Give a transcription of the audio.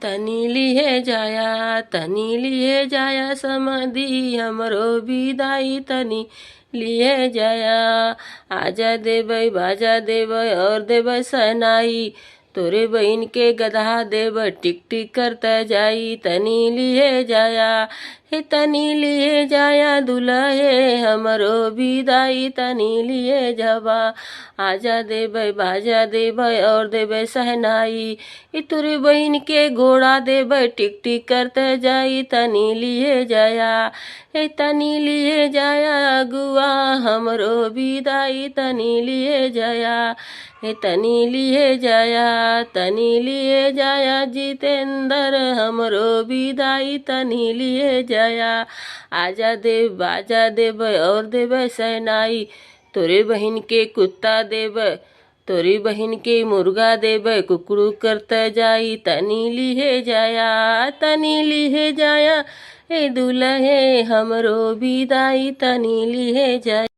तनी लिए जाया समधी हमरो विदाई तनी लिए जाया। आजा देबै बाजा देबै और देबै सनाई, तोरे बहन के गधा देब टिक टिक करता जाई तनी लिए जाया। हे तनी लिए जाया दुल्हे हमरो विदाई तनी लिए जावा। आजा देबै बाजा देबै और देबै सहनाई, ए तोरे बहन के घोड़ा देबै टिक टिक करता जाई तनी लिए जाया। हे तनी लिए जाया अगुआ हमरो विदाई तनी लिए जाया। हे तनी लिए जाया जितेंद्र हमरो विदाई तनी लिए जाया। आजा देव बाजा देबै और देबै सहनाई, तोरे बहन के कुत्ता देबै तोरी बहन के मुर्गा देबै कुकड़ू करता जाई तनी लिए जाया। ए दुल्हे हमरो विदाई तनी लिए जाया।